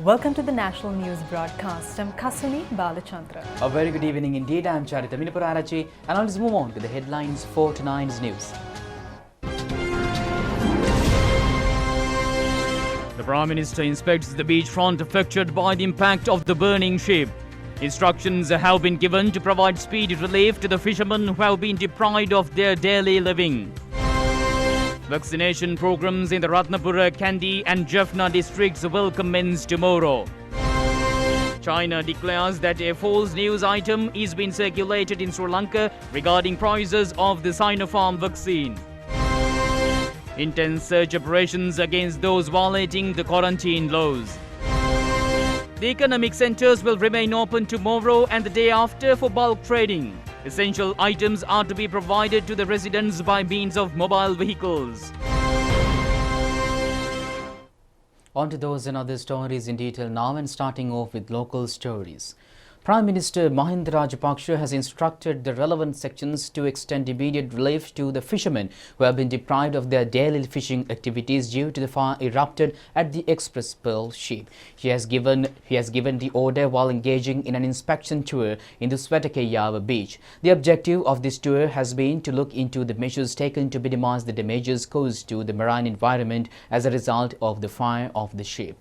Welcome to the National News Broadcast. I'm Kasuni Balachandra. A very good evening indeed. I'm Charita Minipurarachi, and let's move on to the headlines for tonight's news. The Prime Minister inspects the beachfront affected by the impact of the burning ship. Instructions have been given to provide speedy relief to the fishermen who have been deprived of their daily living. Vaccination programs in the Ratnapura, Kandy and Jaffna districts will commence tomorrow. China declares that a false news item is being circulated in Sri Lanka regarding prices of the Sinopharm vaccine. Intense search operations against those violating the quarantine laws. The economic centres will remain open tomorrow and the day after for bulk trading. Essential items are to be provided to the residents by means of mobile vehicles. On to those and other stories in detail now, and starting off with local stories. Prime Minister Mahinda Rajapaksa has instructed the relevant sections to extend immediate relief to the fishermen who have been deprived of their daily fishing activities due to the fire erupted at the Express Pearl ship. He has given the order while engaging in an inspection tour in the Swetakeyava beach. The objective of this tour has been to look into the measures taken to minimize the damages caused to the marine environment as a result of the fire of the ship.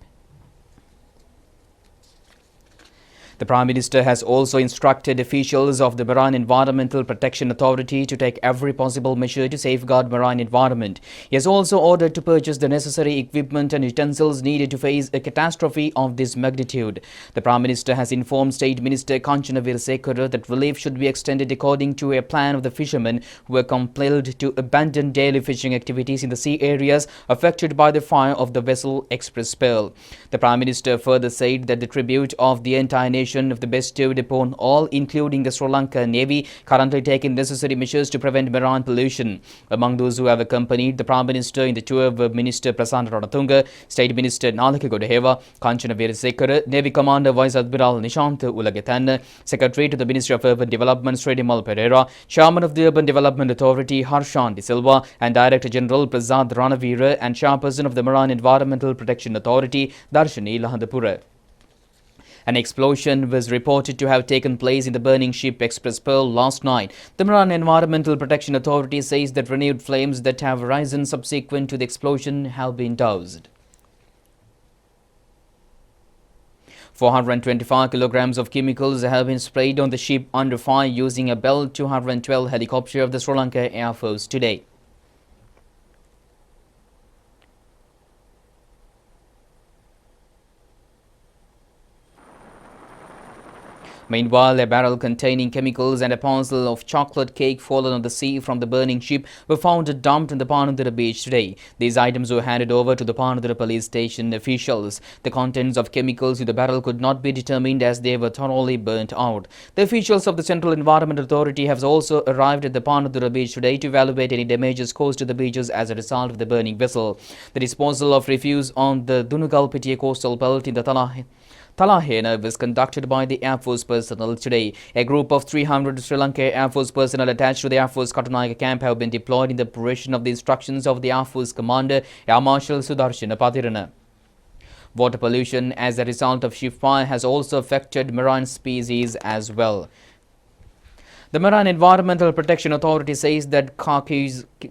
The Prime Minister has also instructed officials of the Marine Environmental Protection Authority to take every possible measure to safeguard marine environment. He has also ordered to purchase the necessary equipment and utensils needed to face a catastrophe of this magnitude. The Prime Minister has informed State Minister Kanchana Veerasekara that relief should be extended according to a plan of the fishermen who were compelled to abandon daily fishing activities in the sea areas affected by the fire of the vessel Express Pearl. The Prime Minister further said that the tribute of the entire nation of the bestowed upon all, including the Sri Lanka Navy, currently taking necessary measures to prevent marine pollution. Among those who have accompanied the Prime Minister in the tour were Minister Prasanna Ranatunga, State Minister Nalika Godaheva, Kanchana Veerasekara, Navy Commander Vice Admiral Nishantha Ulagathan, Secretary to the Ministry of Urban Development Sredimal Pereira, Chairman of the Urban Development Authority Harshan De Silva, and Director General Prasad Ranavira, and Chairperson of the Marine Environmental Protection Authority Darshani Lahandapura. An explosion was reported to have taken place in the burning ship Express Pearl last night. The Marine Environmental Protection Authority says that renewed flames that have risen subsequent to the explosion have been doused. 425 kilograms of chemicals have been sprayed on the ship under fire using a Bell 212 helicopter of the Sri Lanka Air Force today. Meanwhile, a barrel containing chemicals and a parcel of chocolate cake fallen on the sea from the burning ship were found dumped on the Panandura beach today. These items were handed over to the Panandura police station officials. The contents of chemicals in the barrel could not be determined as they were thoroughly burnt out. The officials of the Central Environment Authority have also arrived at the Panandura beach today to evaluate any damages caused to the beaches as a result of the burning vessel. The disposal of refuse on the Dunugalpitiya coastal belt in the Talahena was conducted by the Air Force personnel today. A group of 300 Sri Lanka Air Force personnel attached to the Air Force Katunayaka camp have been deployed in the operation of the instructions of the Air Force Commander Air Marshal Sudarshana Pathirana. Water pollution as a result of ship fire has also affected marine species as well. The Marine Environmental Protection Authority says that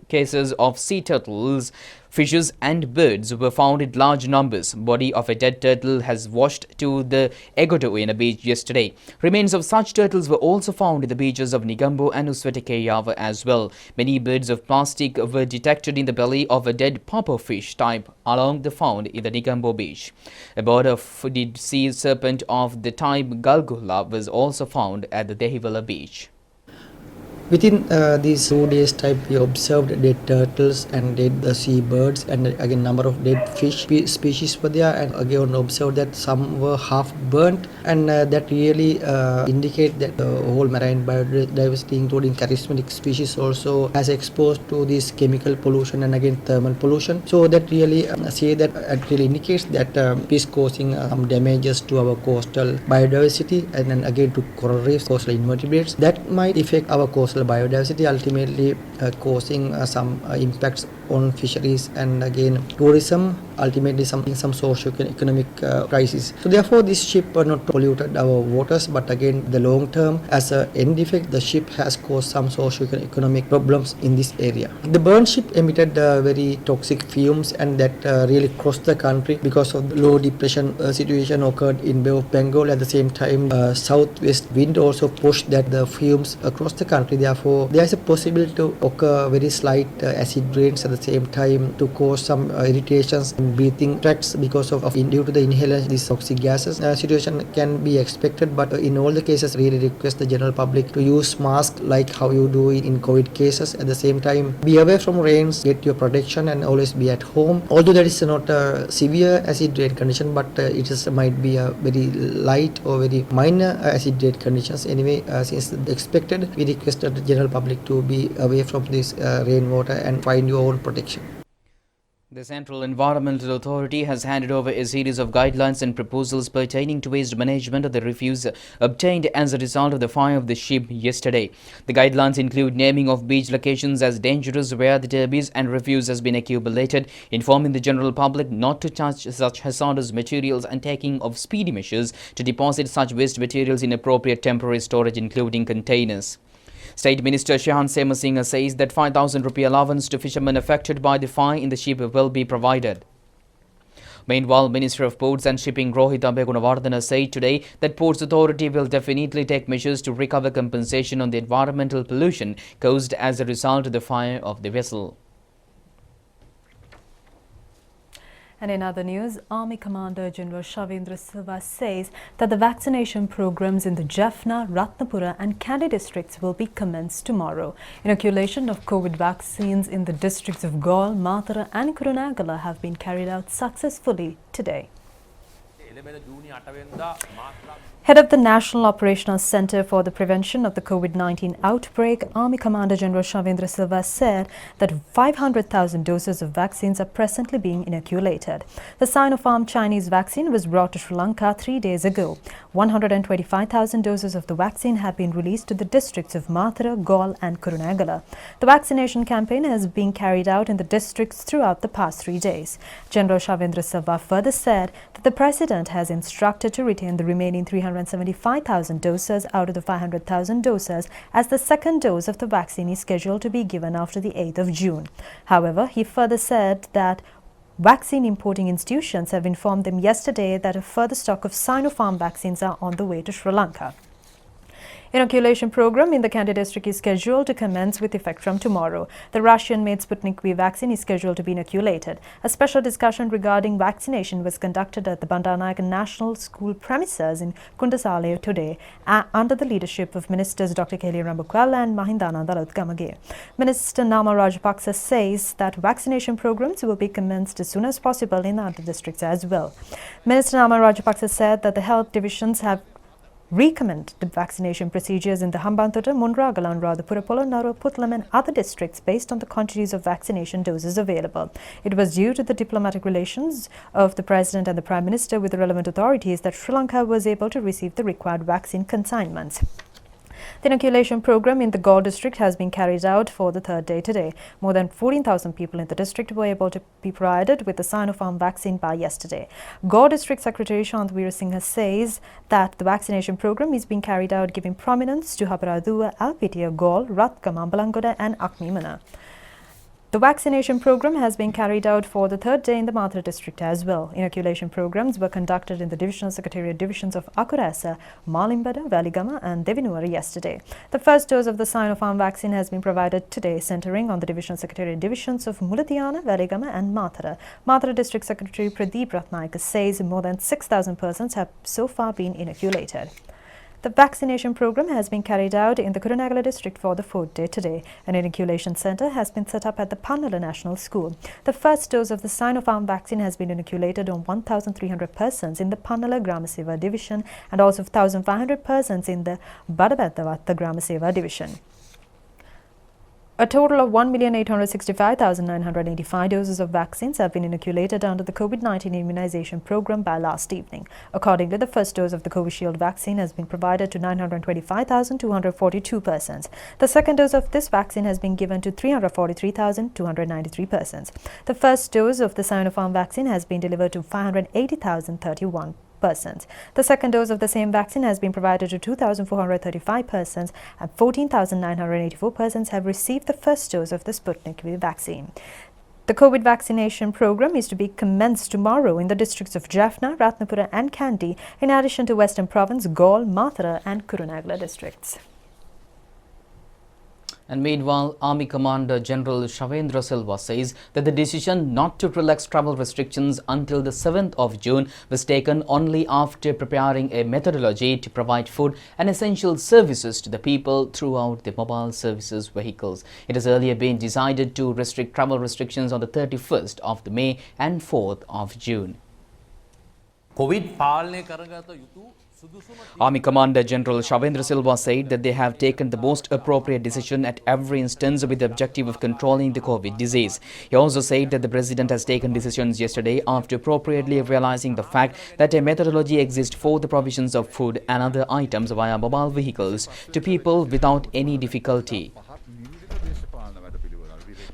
cases of sea turtles, fishes and birds were found in large numbers. Body of a dead turtle has washed to the Egotoina beach yesterday. Remains of such turtles were also found in the beaches of Negombo and Swetakeyava as well. Many birds of plastic were detected in the belly of a dead puffer fish type along the found in the Negombo beach. A bird of the sea serpent of the type Galgula was also found at the Dehiwala beach. Within these 2 days type, we observed dead turtles and dead seabirds, and again number of dead fish species were there, and again observed that some were half burnt, and that really indicate that the whole marine biodiversity, including charismatic species, also has exposed to this chemical pollution and again thermal pollution. So that really it really indicates that it is causing some damages to our coastal biodiversity, and then again to coral reefs, coastal invertebrates that might affect our coastal biodiversity, ultimately causing some impacts on fisheries and again tourism ultimately some socio-economic crisis. So therefore, this ship not polluted our waters, but again, the long term, as an end effect, the ship has caused some socio-economic problems in this area. The burn ship emitted very toxic fumes, and that really crossed the country because of the low depression situation occurred in Bay of Bengal. At the same time, southwest wind also pushed the fumes across the country. Therefore, there is a possibility to occur very slight acid rains at the same time to cause some irritations in breathing tracts because of due to the inhalation these toxic gases. Situation can be expected, but in all the cases, really request the general public to use masks like how you do it in COVID cases. At the same time, be away from rains, get your protection, and always be at home. Although there is not a severe acid rain condition, but might be a very light or very minor acid rain conditions. Anyway, since expected, we requested the general public to be away from this rainwater and find your own protection. The Central Environmental Authority has handed over a series of guidelines and proposals pertaining to waste management of the refuse obtained as a result of the fire of the ship yesterday. The guidelines include naming of beach locations as dangerous where the debris and refuse has been accumulated, informing the general public not to touch such hazardous materials, and taking of speedy measures to deposit such waste materials in appropriate temporary storage, including containers. State Minister Shahan Semasinghe says that 5,000 rupee allowance to fishermen affected by the fire in the ship will be provided. Meanwhile, Minister of Ports and Shipping Rohita Begunawardena said today that Ports Authority will definitely take measures to recover compensation on the environmental pollution caused as a result of the fire of the vessel. And in other news, Army Commander General Shavendra Silva says that the vaccination programs in the Jaffna, Ratnapura and Kandy districts will be commenced tomorrow. Inoculation of COVID vaccines in the districts of Gaul, Mathura and Kurunegala have been carried out successfully today. Head of the National Operational Centre for the Prevention of the COVID-19 outbreak, Army Commander General Shavendra Silva said that 500,000 doses of vaccines are presently being inoculated. The Sinopharm Chinese vaccine was brought to Sri Lanka 3 days ago. 125,000 doses of the vaccine have been released to the districts of Mathura, Gaul and Kurunegala. The vaccination campaign has been carried out in the districts throughout the past 3 days. General Shavendra Silva further said that the President has instructed to retain the remaining 375,000 doses out of the 500,000 doses, as the second dose of the vaccine is scheduled to be given after the 8th of June. However, he further said that vaccine importing institutions have informed them yesterday that a further stock of Sinopharm vaccines are on the way to Sri Lanka. Inoculation program in the Kandy district is scheduled to commence with effect from tomorrow. The Russian-made Sputnik V vaccine is scheduled to be inoculated. A special discussion regarding vaccination was conducted at the Bandaranaike National School premises in Kundasale today under the leadership of Ministers Dr. Kelly Rambukwala and Mahindananda Rathgamage. Minister Nama Rajapaksa says that vaccination programs will be commenced as soon as possible in other districts as well. Minister Nama Rajapaksa said that the health divisions have recommend the vaccination procedures in the Hambantota, Munragala, Radhapura, Polonnaru, Putlam and other districts based on the quantities of vaccination doses available. It was due to the diplomatic relations of the President and the Prime Minister with the relevant authorities that Sri Lanka was able to receive the required vaccine consignments. The inoculation program in the Gaur district has been carried out for the third day today. More than 14,000 people in the district were able to be provided with the Sinopharm vaccine by yesterday. Gaur District Secretary Shantveer Singh says that the vaccination program is being carried out giving prominence to Haparadua, Alpitia, Gaul, Ratkam, Ambalangoda and Akmimana. The vaccination program has been carried out for the third day in the Mathura district as well. Inoculation programs were conducted in the Divisional Secretariat divisions of Akurasa, Malimbada, Valigama and Devinuwara yesterday. The first dose of the Sinopharm vaccine has been provided today, centering on the Divisional Secretariat divisions of Mulatiyana, Valigama and Mathura. Mathura District Secretary Pradeep Ratnaik says more than 6,000 persons have so far been inoculated. The vaccination program has been carried out in the Kurunegala district for the fourth day today. An inoculation centre has been set up at the Pannala National School. The first dose of the Sinopharm vaccine has been inoculated on 1,300 persons in the Pannala Gramaseva division and also 1,500 persons in the Badabadavatta Gramaseva division. A total of 1,865,985 doses of vaccines have been inoculated under the COVID-19 immunization program by last evening. Accordingly, the first dose of the Covishield vaccine has been provided to 925,242 persons. The second dose of this vaccine has been given to 343,293 persons. The first dose of the Sinopharm vaccine has been delivered to 580,031 persons. The second dose of the same vaccine has been provided to 2,435 persons, and 14,984 persons have received the first dose of the Sputnik V vaccine. The COVID vaccination program is to be commenced tomorrow in the districts of Jaffna, Ratnapura and Kandy, in addition to Western Province, Gaul, Mathura and Kurunegala districts. And meanwhile, Army Commander General Shavendra Silva says that the decision not to relax travel restrictions until the 7th of June was taken only after preparing a methodology to provide food and essential services to the people throughout the mobile services vehicles. It has earlier been decided to restrict travel restrictions on the 31st of May and 4th of June. COVID පාලනය කරගත යුතු Army Commander General Shavendra Silva said that they have taken the most appropriate decision at every instance with the objective of controlling the COVID disease. He also said that the President has taken decisions yesterday after appropriately realizing the fact that a methodology exists for the provisions of food and other items via mobile vehicles to people without any difficulty.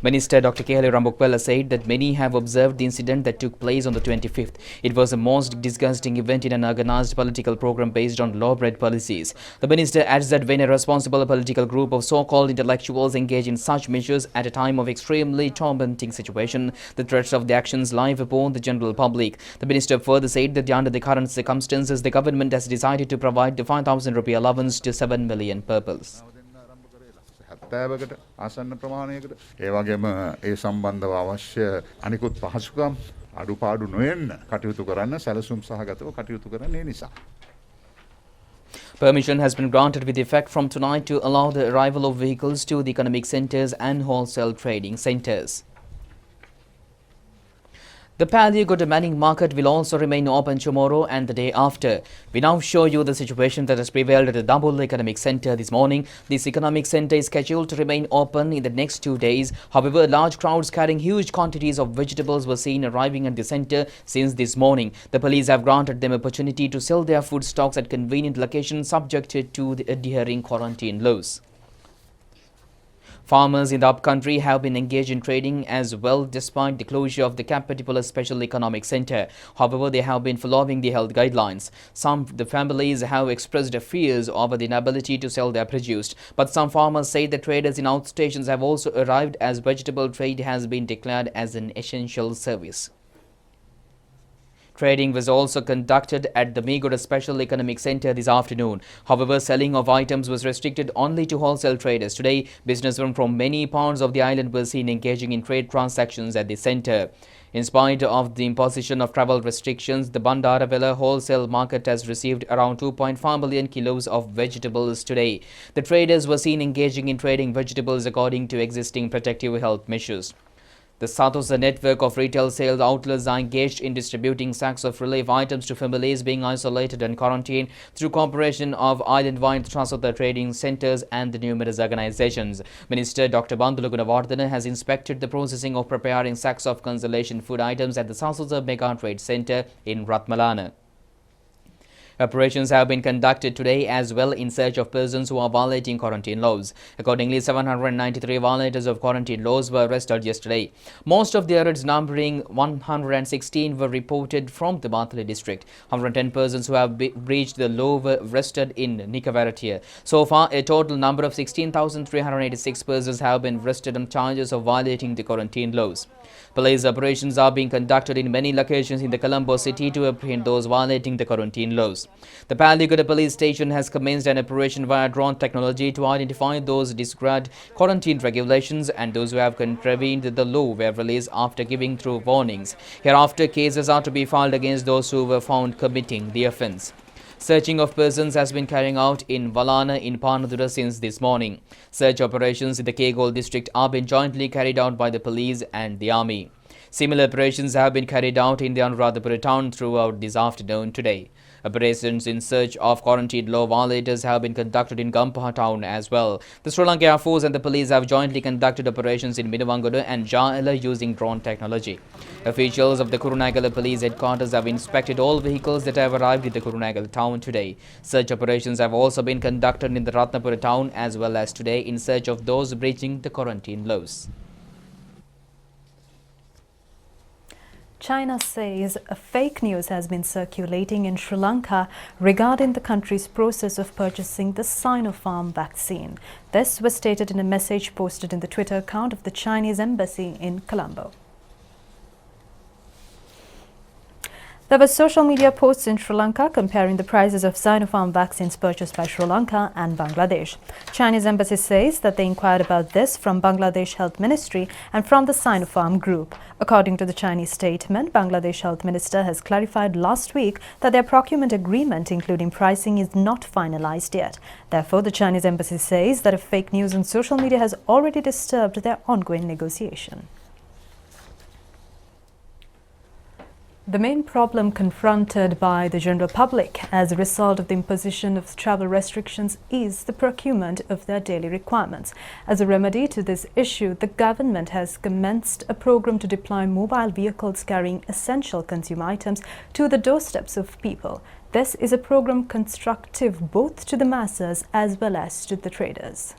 Minister Dr. Kehale Rambukwella said that many have observed the incident that took place on the 25th. It was a most disgusting event in an organized political program based on law-bred policies. The minister adds that when a responsible political group of so-called intellectuals engage in such measures at a time of extremely tormenting situation, the threats of the actions lie upon the general public. The minister further said that under the current circumstances, the government has decided to provide the 5,000 rupee allowance to 7 million peoples. 70කට ආසන්න ප්‍රමාණයකට ඒ වගේම ඒ සම්බන්ධව අවශ්‍ය අනිකුත් පහසුකම් අඩුපාඩු නොවෙන්න කටයුතු කරන්න සැලසුම් සහගතව කටයුතු කරන්න ඒ නිසා. Permission has been granted with effect from tonight to allow the arrival of vehicles to the economic centres and wholesale trading centres. The Paliagoda Manning Market will also remain open tomorrow and the day after. We now show you the situation that has prevailed at the Double Economic Centre this morning. This economic centre is scheduled to remain open in the next 2 days. However, large crowds carrying huge quantities of vegetables were seen arriving at the centre since this morning. The police have granted them opportunity to sell their food stocks at convenient locations subjected to the adhering quarantine laws. Farmers in the upcountry have been engaged in trading as well despite the closure of the Kapatipula Special Economic Centre. However, they have been following the health guidelines. The families have expressed their fears over the inability to sell their produce. But some farmers say the traders in outstations have also arrived as vegetable trade has been declared as an essential service. Trading was also conducted at the Megoda Special Economic Centre this afternoon. However, selling of items was restricted only to wholesale traders. Today, businessmen from many parts of the island were seen engaging in trade transactions at the centre. In spite of the imposition of travel restrictions, the Bandaravela wholesale market has received around 2.5 million kilos of vegetables today. The traders were seen engaging in trading vegetables according to existing protective health measures. The Satosa network of retail sales outlets are engaged in distributing sacks of relief items to families being isolated and quarantined through cooperation of island-wide Satosa trading centres and the numerous organisations. Minister Dr. Bandula Gunawardena has inspected the processing of preparing sacks of consolation food items at the Satosa Mega Trade Centre in Ratmalana. Operations have been conducted today as well in search of persons who are violating quarantine laws. Accordingly, 793 violators of quarantine laws were arrested yesterday. Most of the arrests, numbering 116, were reported from the Bathali district. 110 persons who have breached the law were arrested in Nikavaratia. So far, a total number of 16,386 persons have been arrested on charges of violating the quarantine laws. Police operations are being conducted in many locations in the Colombo city to apprehend those violating the quarantine laws. The Paligoda police station has commenced an operation via drone technology to identify those who disregard quarantine regulations, and those who have contravened the law were released after giving through warnings. Hereafter, cases are to be filed against those who were found committing the offence. Searching of persons has been carrying out in Valana in Panadura since this morning. Search operations in the Kegol district are being jointly carried out by the police and the army. Similar operations have been carried out in the Anuradhapura town throughout this afternoon today. Operations in search of quarantine law violators have been conducted in Gampaha town as well. The Sri Lanka Air Force and the police have jointly conducted operations in Minivangoda and Jaela using drone technology. Officials of the Kurunegala police headquarters have inspected all vehicles that have arrived in the Kurunegala town today. Search operations have also been conducted in the Ratnapura town as well as today in search of those breaching the quarantine laws. China says a fake news has been circulating in Sri Lanka regarding the country's process of purchasing the Sinopharm vaccine. This was stated in a message posted in the Twitter account of the Chinese embassy in Colombo. There were social media posts in Sri Lanka comparing the prices of Sinopharm vaccines purchased by Sri Lanka and Bangladesh. Chinese embassy says that they inquired about this from Bangladesh Health Ministry and from the Sinopharm group. According to the Chinese statement, Bangladesh Health Minister has clarified last week that their procurement agreement, including pricing, is not finalized yet. Therefore, the Chinese embassy says that a fake news on social media has already disturbed their ongoing negotiation. The main problem confronted by the general public as a result of the imposition of travel restrictions is the procurement of their daily requirements. As a remedy to this issue, the government has commenced a program to deploy mobile vehicles carrying essential consumer items to the doorsteps of people. This is a program constructive both to the masses as well as to the traders.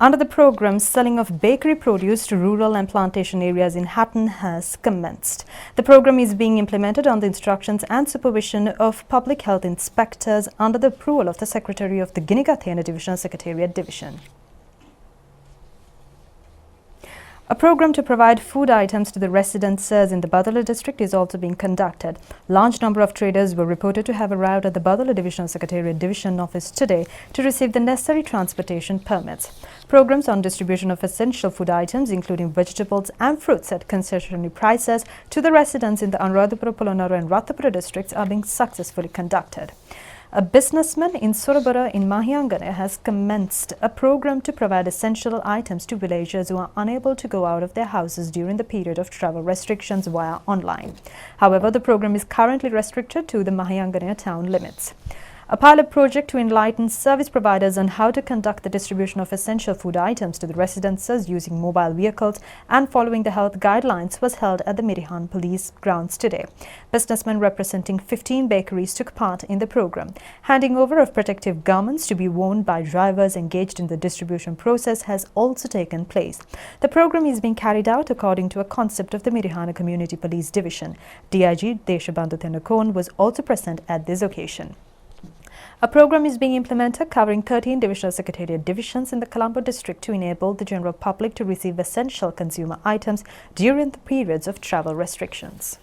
Under the program, selling of bakery produce to rural and plantation areas in Hatton has commenced. The program is being implemented on the instructions and supervision of public health inspectors under the approval of the Secretary of the Ginigathena Divisional Secretariat Division. A program to provide food items to the residences in the Badala district is also being conducted. Large number of traders were reported to have arrived at the Badala Divisional Secretariat Division office today to receive the necessary transportation permits. Programs on distribution of essential food items, including vegetables and fruits at concessionary prices to the residents in the Anuradhapura, Polonnaruwa and Ratnapura districts are being successfully conducted. A businessman in Sorabara in Mahiyangane has commenced a program to provide essential items to villagers who are unable to go out of their houses during the period of travel restrictions via online. However, the program is currently restricted to the Mahiyangane town limits. A pilot project to enlighten service providers on how to conduct the distribution of essential food items to the residences using mobile vehicles and following the health guidelines was held at the Mirihan Police grounds today. Businessmen representing 15 bakeries took part in the program. Handing over of protective garments to be worn by drivers engaged in the distribution process has also taken place. The program is being carried out according to a concept of the Mirihana Community Police Division. DIG Deshabandhu Thenakon was also present at this occasion. A program is being implemented covering 13 divisional secretariat divisions in the Colombo district to enable the general public to receive essential consumer items during the periods of travel restrictions.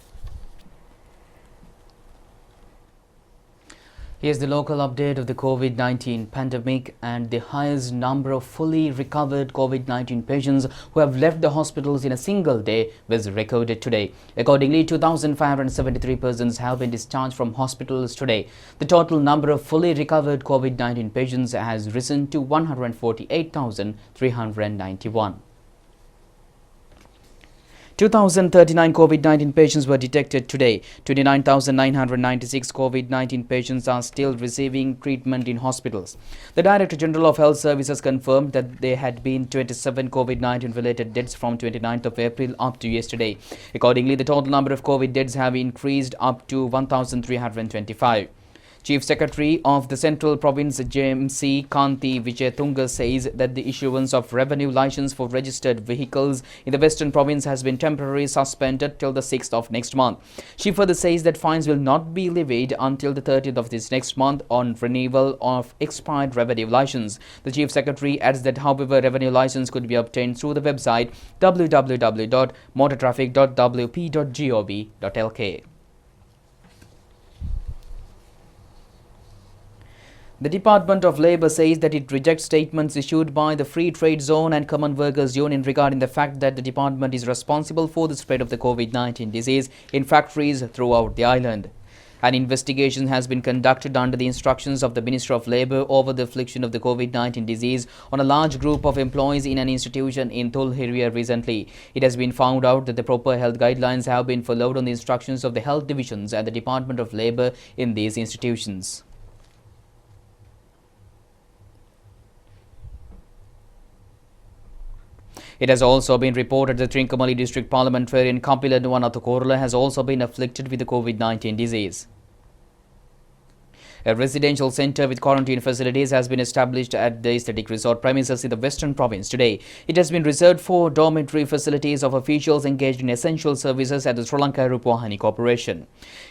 Here's the local update of the COVID-19 pandemic, and the highest number of fully recovered COVID-19 patients who have left the hospitals in a single day was recorded today. Accordingly, 2,573 persons have been discharged from hospitals today. The total number of fully recovered COVID-19 patients has risen to 148,391. 2,039 COVID-19 patients were detected today. 29,996 COVID-19 patients are still receiving treatment in hospitals. The Director General of Health Services confirmed that there had been 27 COVID-19 related deaths from 29th of April up to yesterday. Accordingly, the total number of COVID deaths have increased up to 1,325. Chief Secretary of the Central Province JMC Kanti Vijayatunga says that the issuance of revenue license for registered vehicles in the Western Province has been temporarily suspended till the 6th of next month. She further says that fines will not be levied until the 30th of this next month on renewal of expired revenue license. The Chief Secretary adds that, however, revenue license could be obtained through the website www.motortraffic.wp.gov.lk. The Department of Labour says that it rejects statements issued by the Free Trade Zone and Common Workers Union regarding the fact that the department is responsible for the spread of the COVID-19 disease in factories throughout the island. An investigation has been conducted under the instructions of the Minister of Labour over the affliction of the COVID-19 disease on a large group of employees in an institution in Tulhiria recently. It has been found out that the proper health guidelines have been followed on the instructions of the health divisions and the Department of Labour in these institutions. It has also been reported that Trincomalee District Parliamentarian Kapila Nuwanathukorla has also been afflicted with the COVID-19 disease. A residential centre with quarantine facilities has been established at the aesthetic resort premises in the Western Province today. It has been reserved for dormitory facilities of officials engaged in essential services at the ChannelEye Rupavahini Corporation.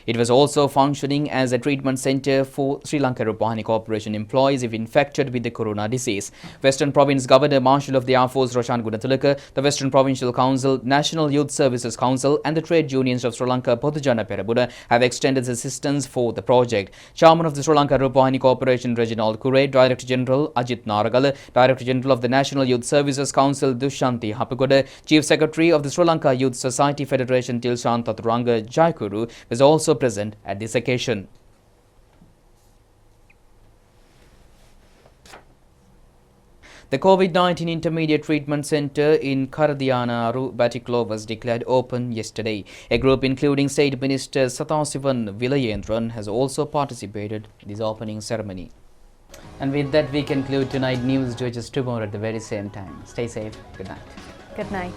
It was also functioning as a treatment centre for ChannelEye Rupavahini Corporation employees if infected with the corona disease. Western Province Governor Marshal of the Air Force Roshan Gunathilaka, the Western Provincial Council, National Youth Services Council and the trade unions of Sri Lanka Podujana Perabuna have extended assistance for the project. Chairman of the ChannelEye Rupavahini Corporation Reginald Kure, Director General Ajit Naragala, Director General of the National Youth Services Council Dushanti Hapagoda, Chief Secretary of the Sri Lanka Youth Society Federation Tilshan Taturanga Jaikuru was also present at this occasion. The COVID-19 Intermediate Treatment Centre in Karadianaru, Batticlo was declared open yesterday. A group including State Minister Sathasivan Vilayendran has also participated in this opening ceremony. And with that, we conclude tonight's news. Join us tomorrow at the very same time. Stay safe. Good night. Good night.